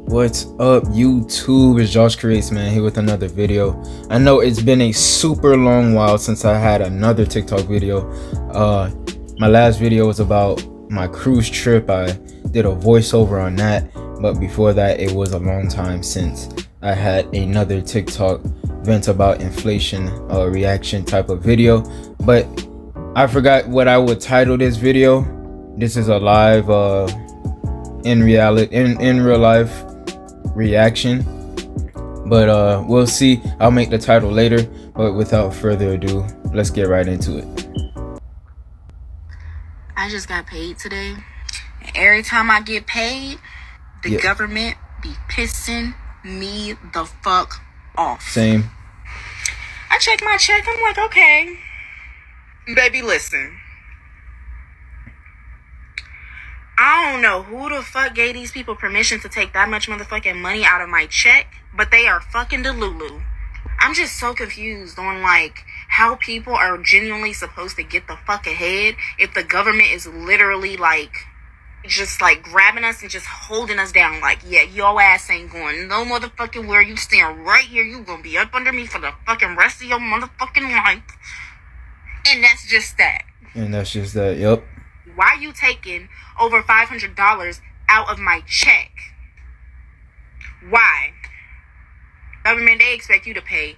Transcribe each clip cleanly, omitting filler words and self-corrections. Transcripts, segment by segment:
What's up, YouTube? It's Josh Creates, man, here with another video. I know it's been a super long while since I had another TikTok video. My last video was about my cruise trip. I did a voiceover on that, but before that, it was a long time since I had another TikTok vent about inflation reaction type of video. But I forgot what I would title this video. This is a live in real life reaction, but we'll see. I'll make the title later, but without further ado, let's get right into it. I just got paid today. Every time I get paid, the government be pissing me the fuck off. Same. I check my check, I'm like, okay, baby, listen, I don't know who the fuck gave these people permission to take that much motherfucking money out of my check, but they are fucking delulu. I'm just so confused on like how people are genuinely supposed to get the fuck ahead if the government is literally like just like grabbing us and just holding us down. Like, yeah, your ass ain't going no motherfucking where. You stand right here, you gonna be up under me for the fucking rest of your motherfucking life. And that's just that. Yep. Why you taking over $500 out of my check? Why? Government expect you to pay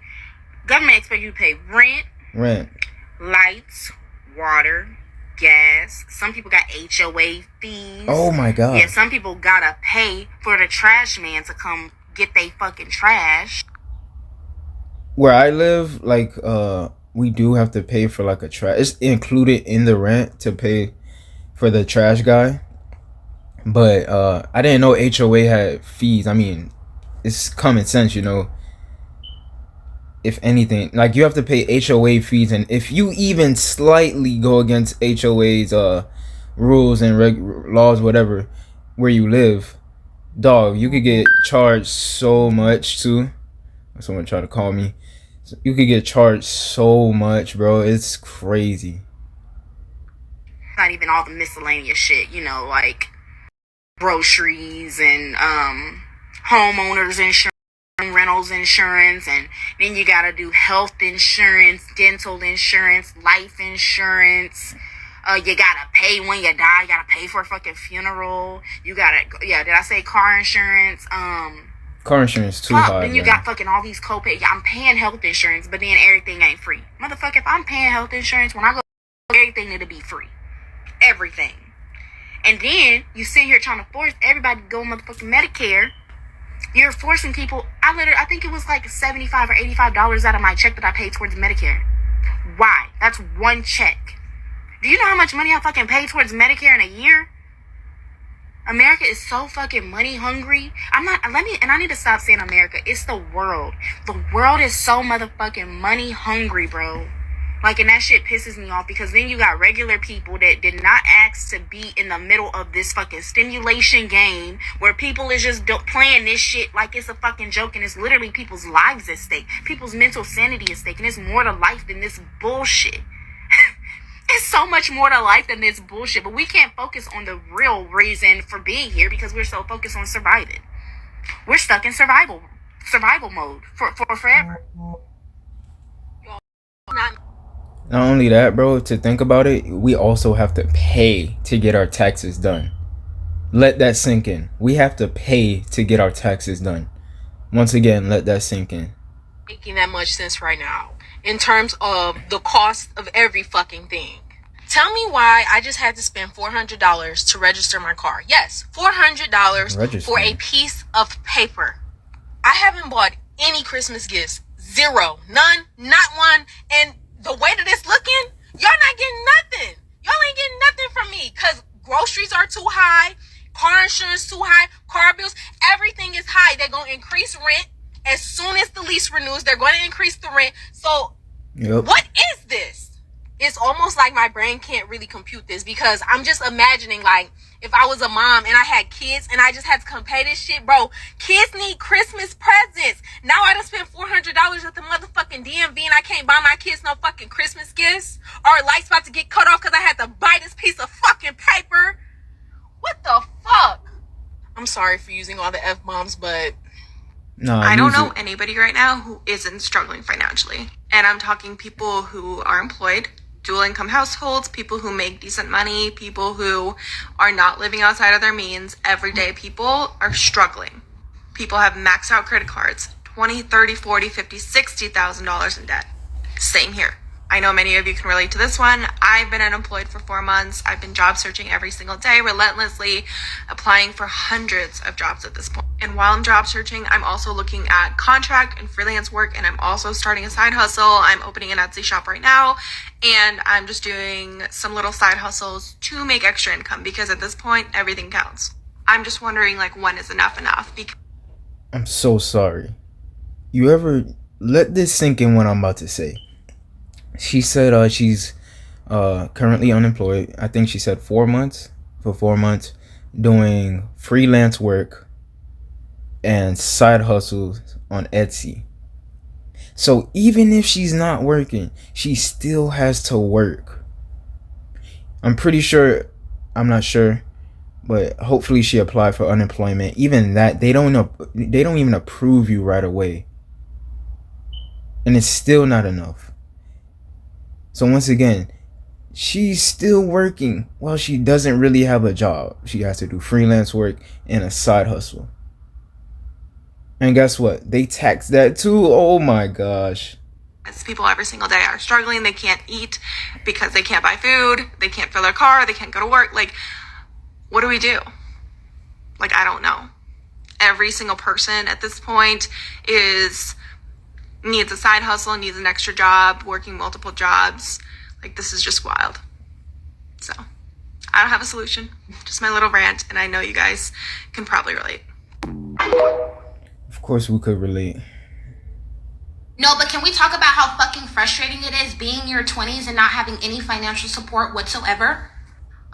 rent, lights, water, gas. Some people got HOA fees. Oh my god. Yeah, some people gotta pay for the trash man to come get they fucking trash. Where I live, like we do have to pay for like a trash. It's included in the rent to pay for the trash guy, but I didn't know HOA had fees. I mean, it's common sense, you know. If anything, like, you have to pay HOA fees, and if you even slightly go against HOA's rules and laws, whatever, where you live, dog, you could get charged so much too. Someone tried to call me. You could get charged so much, bro. It's crazy. Not even all the miscellaneous shit, you know, like groceries and homeowners insurance, rentals insurance, and then you gotta do health insurance, dental insurance, life insurance. You gotta pay when you die. You gotta pay for a fucking funeral. You gotta, yeah, did I say car insurance? Car insurance too high. Then you got fucking all these copay. Yeah, I'm paying health insurance, but then everything ain't free. Motherfucker, if I'm paying health insurance, when I go, everything need to be free. Everything. And then you sit here trying to force everybody to go motherfucking Medicare. You're forcing people. I think it was like $75 or $85 out of my check that I paid towards Medicare. Why? That's one check. Do you know how much money I fucking paid towards Medicare in a year? America is so fucking money hungry. I need to stop saying America. It's the world. The world is so motherfucking money hungry, bro. Like, and that shit pisses me off, because then you got regular people that did not ask to be in the middle of this fucking stimulation game where people is just playing this shit like it's a fucking joke, and it's literally people's lives at stake. People's mental sanity at stake, and it's more to life than this bullshit. It's so much more to life than this bullshit, but we can't focus on the real reason for being here because we're so focused on surviving. We're stuck in survival mode for forever. Not only that, bro, to think about it, we also have to pay to get our taxes done. Let that sink in. We have to pay to get our taxes done. Once again, let that sink in. Making that much sense right now in terms of the cost of every fucking thing. Tell me why I just had to spend $400 to register my car. Yes, $400 for a piece of paper. I haven't bought any Christmas gifts. Zero. None. Not one. And the way that it's looking, y'all not getting nothing. Y'all ain't getting nothing from me, because groceries are too high, car insurance too high, car bills, everything is high. They're going to increase rent. As soon as the lease renews, they're going to increase the rent. So What is this? It's almost like my brain can't really compute this, because I'm just imagining, like, if I was a mom and I had kids and I just had to come pay this shit, bro. Kids need Christmas presents. Now I done spent $400 at the motherfucking DMV and I can't buy my kids no fucking Christmas gifts. Or lights about to get cut off because I had to buy this piece of fucking paper. What the fuck? I'm sorry for using all the F-bombs, but Nah, I don't use know it. anybody right now who isn't struggling financially. And I'm talking people who are employed, dual income households, people who make decent money, people who are not living outside of their means. Everyday people are struggling. People have maxed out credit cards, 20, 30, 40, 50, $60,000 in debt. Same here. I know many of you can relate to this one. I've been unemployed for 4 months. I've been job searching every single day, relentlessly applying for hundreds of jobs at this point. And while I'm job searching, I'm also looking at contract and freelance work, and I'm also starting a side hustle. I'm opening an Etsy shop right now, and I'm just doing some little side hustles to make extra income because at this point, everything counts. I'm just wondering, like, when is enough? Because I'm so sorry. You ever let this sink in what I'm about to say? She said she's currently unemployed. I think she said 4 months. For 4 months, doing freelance work and side hustles on Etsy. So even if she's not working, she still has to work. I'm pretty sure, I'm not sure, but hopefully she applied for unemployment. Even that, they don't even approve you right away. And it's still not enough. So once again, she's still working while she doesn't really have a job. She has to do freelance work and a side hustle. And guess what? They tax that too. Oh my gosh. people every single day are struggling. They can't eat because they can't buy food. They can't fill their car. They can't go to work. Like, what do we do? Like, I don't know. Every single person at this point needs a side hustle, needs an extra job, working multiple jobs. Like, this is just wild. So, I don't have a solution. Just my little rant, and I know you guys can probably relate. Of course we could relate. No, but can we talk about how fucking frustrating it is being in your 20s and not having any financial support whatsoever?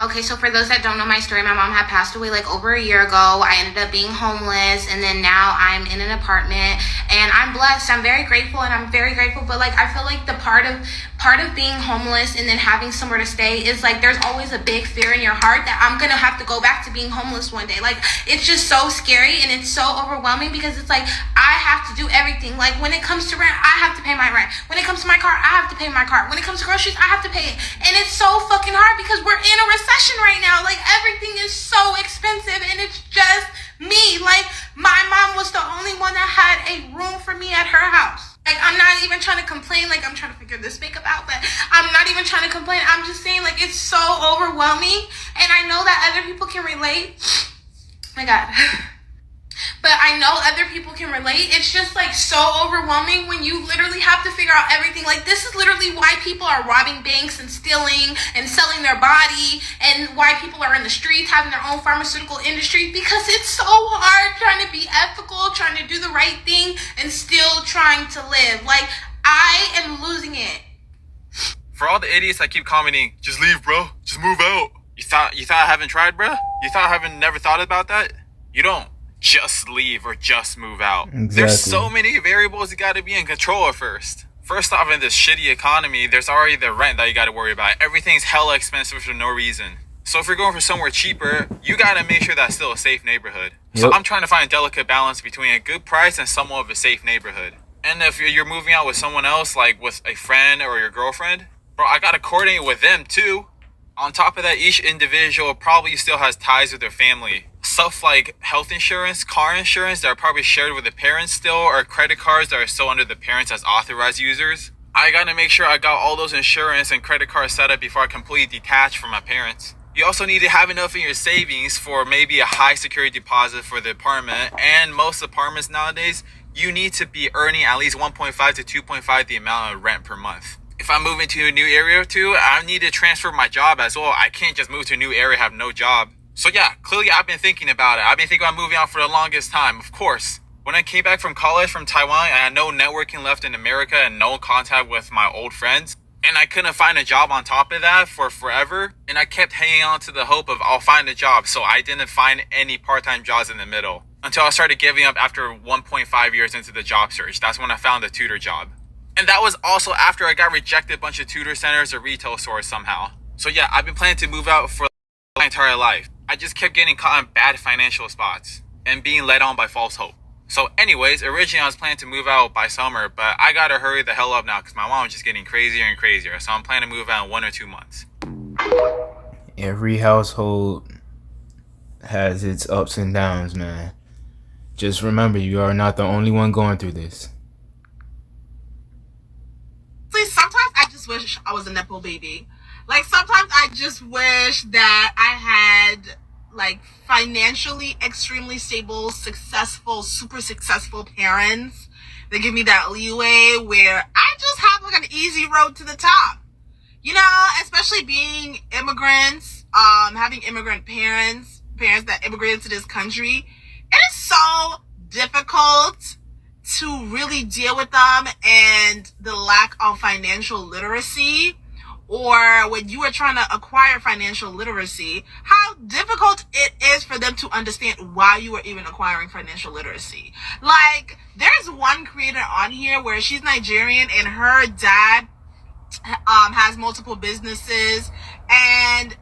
Okay, so for those that don't know my story, my mom had passed away like over a year ago. I ended up being homeless, and then now I'm in an apartment, and I'm blessed. I'm very grateful, but like I feel like the part of being homeless and then having somewhere to stay is like there's always a big fear in your heart that I'm gonna have to go back to being homeless one day. Like, it's just so scary and it's so overwhelming because it's like I have to do everything. Like, when it comes to rent, I have to pay my rent. When it comes to my car, I have to pay my car. When it comes to groceries, I have to pay it. And it's so fucking hard because we're in a recession right now. Like, everything is so expensive and it's just me. Like, my mom was the only one that had a room for me at her house. Like, I'm not even trying to complain. Like, I'm trying to figure this makeup out, but I'm not even trying to complain. I'm just saying, like, it's so overwhelming. And I know that other people can relate. Oh my God. But I know other people can relate. It's just like so overwhelming when you literally have to figure out everything. Like, this is literally why people are robbing banks and stealing and selling their body, and why people are in the streets having their own pharmaceutical industry, because it's so hard trying to be ethical, trying to do the right thing, and still trying to live. Like, I am losing it. For all the idiots that keep commenting, just leave, bro. Just move out. You thought I haven't tried, bro? You thought I haven't never thought about that? You don't just leave or just move out. Exactly. There's so many variables you gotta be in control of first. First off, in this shitty economy, there's already the rent that you gotta worry about. Everything's hella expensive for no reason. So if you're going for somewhere cheaper, you gotta make sure that's still a safe neighborhood. So Yep. I'm trying to find a delicate balance between a good price and somewhat of a safe neighborhood. And if you're moving out with someone else, like with a friend or your girlfriend, bro, I gotta coordinate with them too. On top of that, each individual probably still has ties with their family. Stuff like health insurance, car insurance that are probably shared with the parents still, or credit cards that are still under the parents as authorized users. I gotta make sure I got all those insurance and credit cards set up before I completely detach from my parents. You also need to have enough in your savings for maybe a high security deposit for the apartment, and most apartments nowadays, you need to be earning at least 1.5 to 2.5 the amount of rent per month. If I'm moving to a new area too, I need to transfer my job as well. I can't just move to a new area, have no job. So yeah, clearly I've been thinking about it. I've been thinking about moving out for the longest time, of course. When I came back from college from Taiwan, I had no networking left in America and no contact with my old friends. And I couldn't find a job on top of that for forever. And I kept hanging on to the hope of I'll find a job. So I didn't find any part-time jobs in the middle until I started giving up after 1.5 years into the job search. That's when I found a tutor job. And that was also after I got rejected a bunch of tutor centers or retail stores somehow. So yeah, I've been planning to move out for my entire life. I just kept getting caught in bad financial spots and being led on by false hope. So anyways, originally I was planning to move out by summer, but I gotta hurry the hell up now because my mom is just getting crazier and crazier. So I'm planning to move out in 1 or 2 months. Every household has its ups and downs, man. Just remember, you are not the only one going through this. Sometimes I just wish I was a Nepo baby. Like, sometimes I just wish that I had, like, financially extremely stable, successful, super successful parents that give me that leeway where I just have, like, an easy road to the top. You know, especially being immigrants, having immigrant parents that immigrated to this country. It is so difficult to really deal with them and the lack of financial literacy, or when you are trying to acquire financial literacy, how difficult it is for them to understand why you are even acquiring financial literacy. Like, there's one creator on here where she's Nigerian and her dad has multiple businesses, and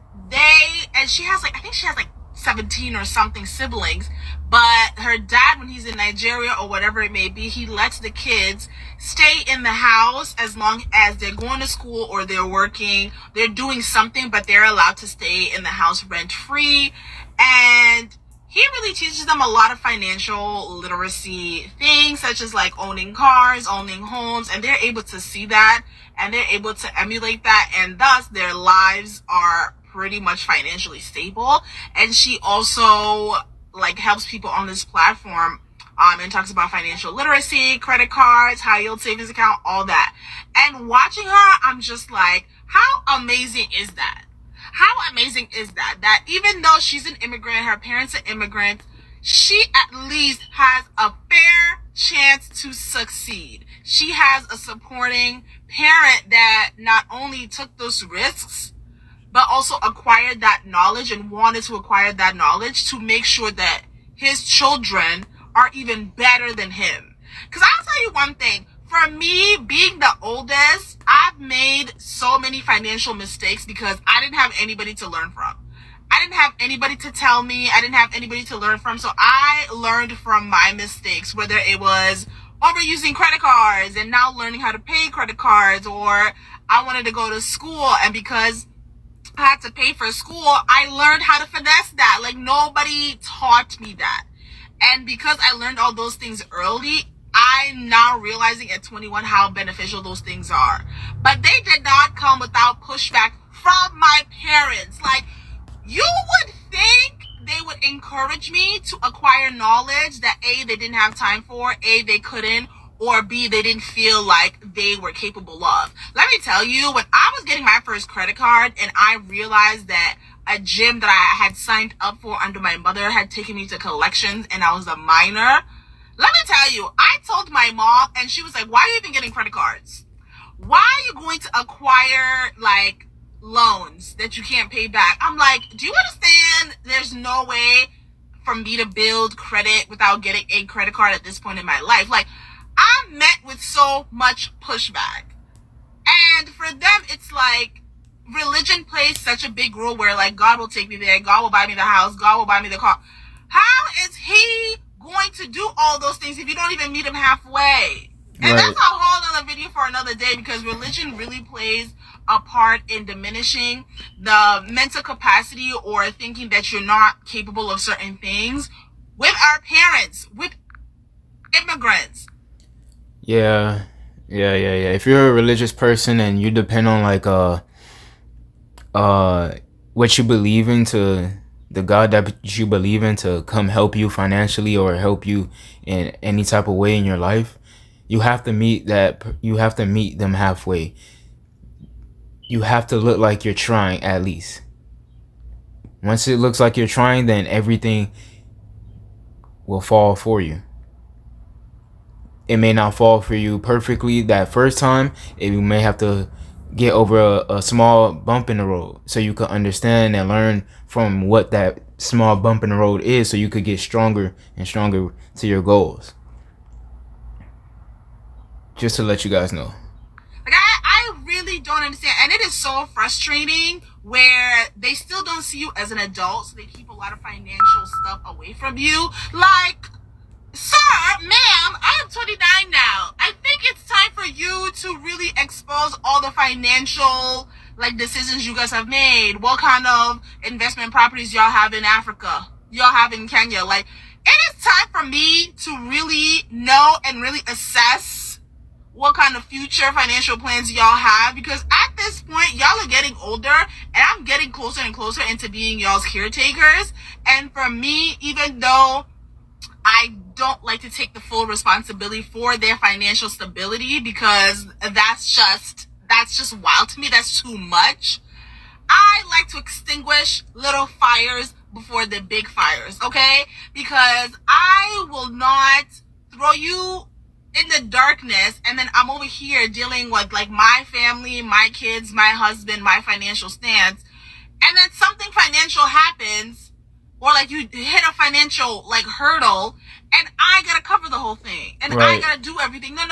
she has, like, I think she has like 17 or something siblings, but her dad, when he's in Nigeria or whatever it may be, he lets the kids stay in the house as long as they're going to school or they're working, they're doing something, but they're allowed to stay in the house rent free. And he really teaches them a lot of financial literacy things, such as like owning cars, owning homes, and they're able to see that and they're able to emulate that, and thus their lives are pretty much financially stable. And she also, like, helps people on this platform and talks about financial literacy, credit cards, high yield savings account, all that. And watching her, I'm just like, how amazing is that? How amazing is that? That even though she's an immigrant, her parents are immigrants, she at least has a fair chance to succeed. She has a supporting parent that not only took those risks, but also acquired that knowledge and wanted to acquire that knowledge to make sure that his children are even better than him. Because I'll tell you one thing, for me, being the oldest, I've made so many financial mistakes because I didn't have anybody to learn from. I didn't have anybody to tell me. I didn't have anybody to learn from. So I learned from my mistakes, whether it was overusing credit cards and now learning how to pay credit cards, or I wanted to go to school, and because I had to pay for school, I learned how to finesse that. Like, nobody taught me that. And because I learned all those things early, I'm now realizing at 21 how beneficial those things are. But they did not come without pushback from my parents. Like, you would think they would encourage me to acquire knowledge that A, they didn't have time for, A, they couldn't, or B, they didn't feel like they were capable of. Let me tell you, when I was getting my first credit card and I realized that a gym that I had signed up for under my mother had taken me to collections and I was a minor, let me tell you, I told my mom and she was like, why are you even getting credit cards? Why are you going to acquire, like, loans that you can't pay back? I'm like, do you understand there's no way for me to build credit without getting a credit card at this point in my life? Like, I'm met with so much pushback. And for them, it's like religion plays such a big role where, like, God will take me there, God will buy me the house, God will buy me the car. How is he going to do all those things if you don't even meet him halfway? And Right. that's a whole other video for another day, because religion really plays a part in diminishing the mental capacity or thinking that you're not capable of certain things with our parents, with immigrants. Yeah. If you're a religious person and you depend on, like, what you believe in, to the God that you believe in to come help you financially or help you in any type of way in your life, you have to meet them halfway. You have to look like you're trying, at least. Once it looks like you're trying, then everything will fall for you. It may not fall for you perfectly that first time. You may have to get over a small bump in the road so you could understand and learn from what that small bump in the road is, so you could get stronger and stronger to your goals. Just to let you guys know. Like, I really really don't understand. And it is so frustrating where they still don't see you as an adult, so they keep a lot of financial stuff away from you. Like, sir, ma'am, I am 29 now. I think it's time for you to really expose all the financial decisions you guys have made. What kind of investment properties y'all have in Africa? Y'all have in Kenya? Like, it is time for me to really know and really assess what kind of future financial plans y'all have, because at this point y'all are getting older and I'm getting closer and closer into being y'all's caretakers. And for me, even though I don't like to take the full responsibility for their financial stability, because that's just wild to me, that's too much, I like to extinguish little fires before the big fires, okay? Because I will not throw you in the darkness and then I'm over here dealing with my family, my kids, my husband, my financial stance, and then something financial happens, or you hit a financial hurdle, and I gotta cover the whole thing, and I gotta do everything. No.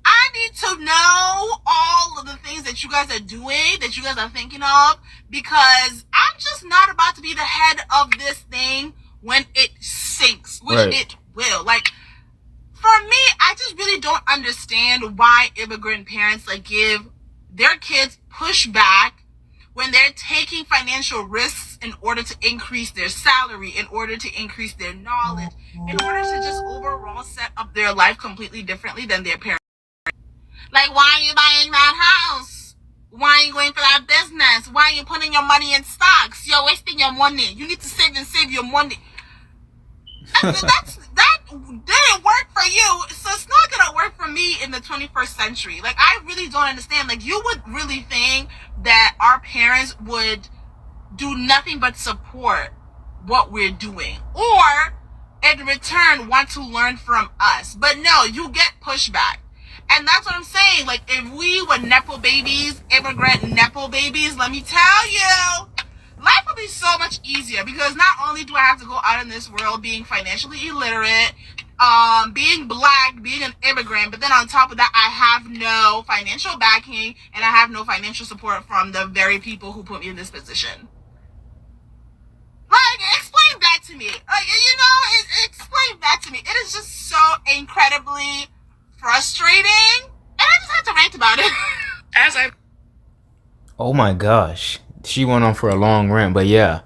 I need to know all of the things that you guys are doing, that you guys are thinking of, because I'm just not about to be the head of this thing when it sinks, which it will. For me, I just really don't understand why immigrant parents give their kids pushback when they're taking financial risks in order to increase their salary, in order to increase their knowledge, in order to just overall set up their life completely differently than their parents. Why are you buying that house? Why are you going for that business? Why are you putting your money in stocks? You're wasting your money. You need to save your money. That didn't work for you, so it's not gonna work for me in the 21st century. I really don't understand. You would really think that our parents would do nothing but support what we're doing, or in return want to learn from us. But no, you get pushback. And that's what I'm saying. If we were Nepo babies, immigrant Nepo babies, let me tell you, life would be so much easier, because not only do I have to go out in this world being financially illiterate, being black, being an immigrant, but then on top of that, I have no financial backing and I have no financial support from the very people who put me in this position. Explain that to me. Explain that to me. It is just so incredibly frustrating, and I just had to rant about it. Oh my gosh, she went on for a long rant, but yeah,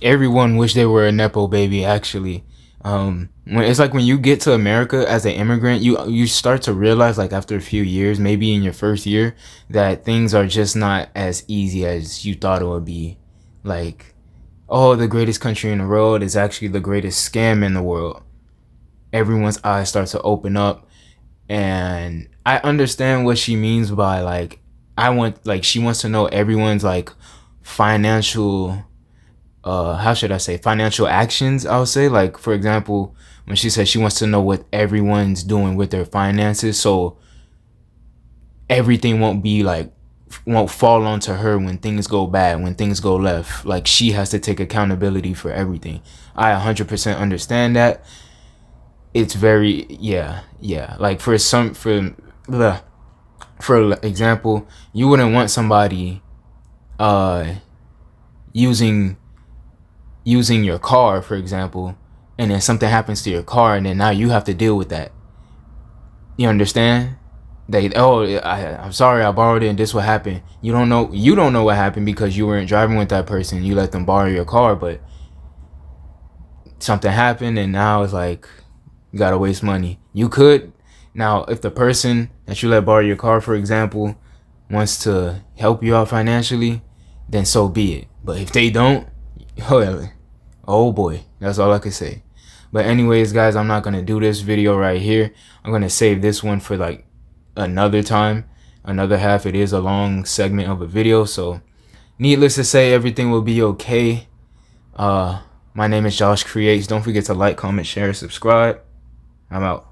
everyone wished they were a Nepo baby, actually. When you get to America as an immigrant, you start to realize, after a few years, maybe in your first year, that things are just not as easy as you thought it would be. The greatest country in the world is actually the greatest scam in the world. Everyone's eyes start to open up, and I understand what she means by she wants to know everyone's financial how should I say, financial actions. I'll say, for example, when she says she wants to know what everyone's doing with their finances, so everything won't fall onto her when things go bad, when things go left. She has to take accountability for everything. I 100% understand that. It's very for example, you wouldn't want somebody using your car, for example, and then something happens to your car, and then now you have to deal with that. You understand? I'm sorry, I borrowed it and this what happened. You don't know what happened because you weren't driving with that person. You let them borrow your car, but something happened and now it's you gotta waste money. You could now, if the person that you let borrow your car, for example, wants to help you out financially, then so be it. But if they don't, oh boy, that's all I can say. But anyways, guys, I'm not gonna do this video right here. I'm gonna save this one for another time, another half. It is a long segment of a video, so needless to say, everything will be okay. My name is Josh Creates. Don't forget to like, comment, share, subscribe. I'm out.